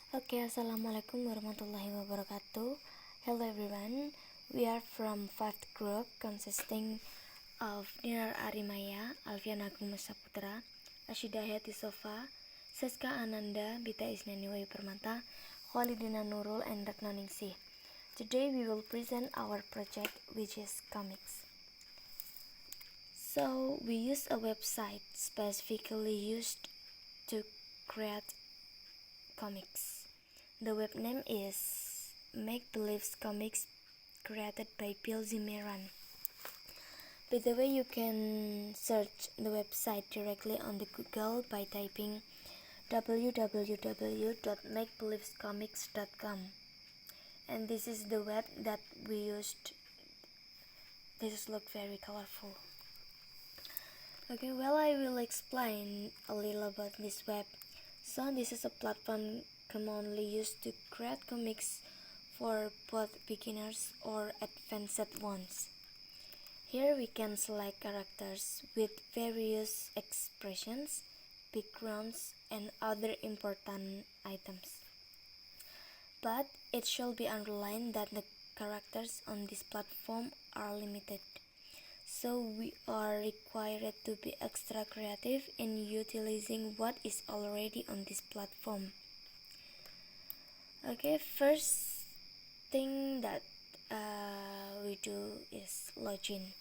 Okay, Assalamualaikum warahmatullahi wabarakatuh. Hello everyone. We are from 5th group consisting of Dinar Arimaya, Alfian Agung Saputra, Ashida Hayati Sofa, Seska Ananda, Bita Isnani Wayu Permata, Khalidina Nurul, and Ratna Ningsih. Today we will present our project, which is comics. So we use a website specifically used to create comics. The web name is Make Believe's Comics, created by Bill Zimmerman. By the way, you can search the website directly on the Google by typing www.makebelievescomics.com, and this is the web that we used. This look very colorful. Okay, well, I will explain a little about this web. So this is a platform commonly used to create comics for both beginners or advanced ones. Here we can select characters with various expressions, backgrounds, and other important items. But it should be underlined that the characters on this platform are limited. So we are required to be extra creative in utilizing what is already on this platform. Okay, first thing that we do is login.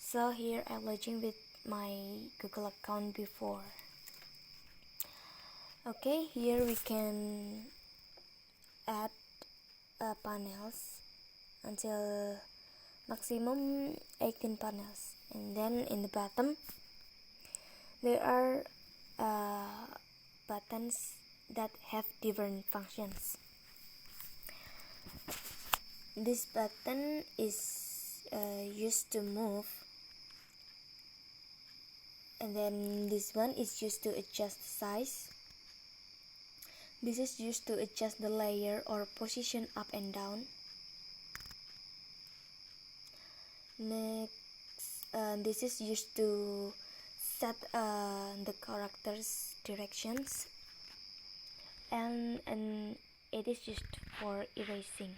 So here I login with my Google account before. Okay, here we can add panels until maximum 18 panels, and then in the bottom there are buttons that have different functions. This button is used to move, and then this one is used to adjust the size. This is used to adjust the layer or position up and down. Next, this is used to set the character's directions, and it is used for erasing.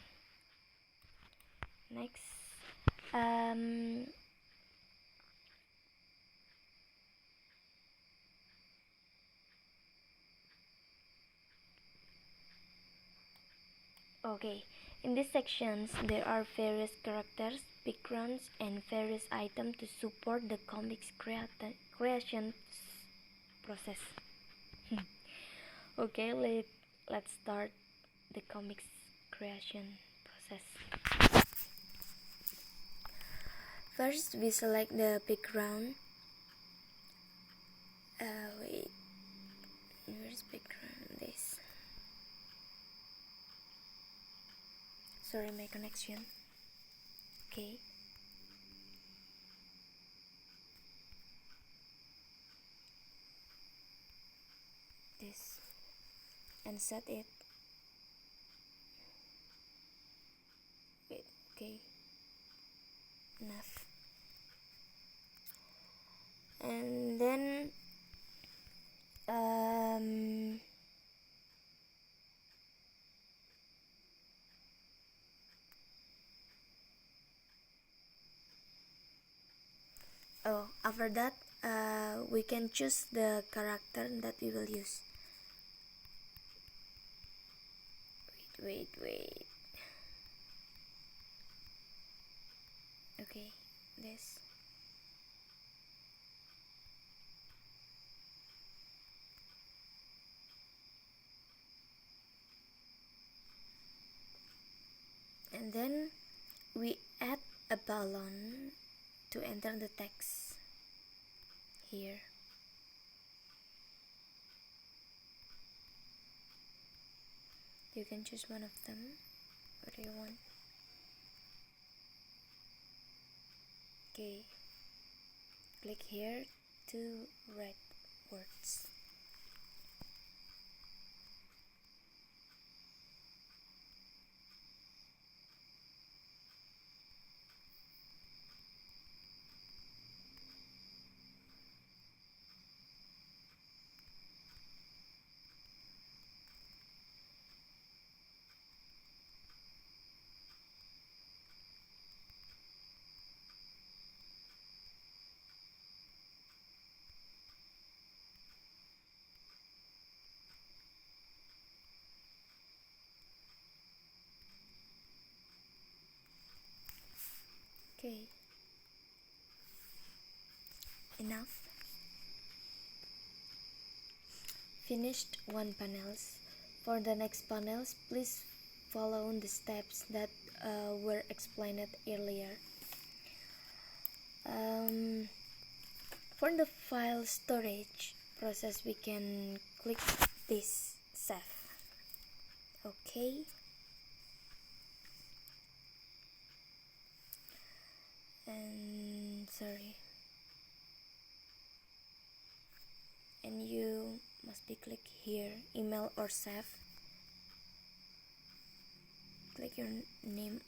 Next, okay, in these sections there are various characters, backgrounds, and various items to support the comics creation process. Okay, let's start the comics creation process. First, we select the background. Wait, where's background? This. Sorry, my connection. Okay. This. And set it. Wait, okay. Enough. And then after that we can choose the character that we will use. Wait. Okay, this. And then we add a balloon to enter the text here. You can choose one of them. What do you want? Okay, click here to write words. finished one panels. For the next panels, please follow the steps that were explained earlier. For the file storage process, we can click this save. Okay. And you must be click here, email or save. Click your name,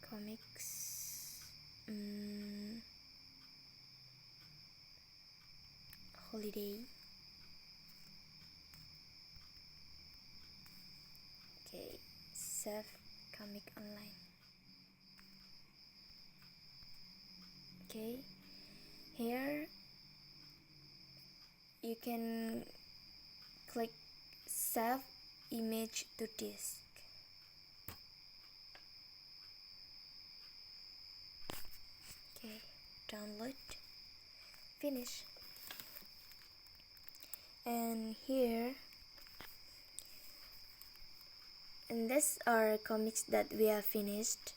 comics, holiday. Okay, save comic online. Okay, here you can click save image to disk. Okay, download, finish. And here, and these are comics that we have finished.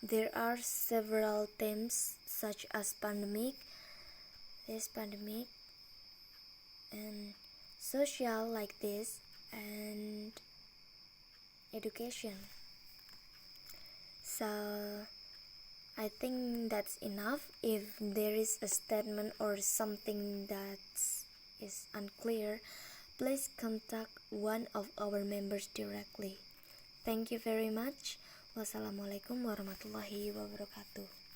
There are several themes such as pandemic, and social like this, and education. So I think that's enough. If there is a statement or something that is unclear, please contact one of our members directly. Thank you very much. Wassalamualaikum warahmatullahi wabarakatuh.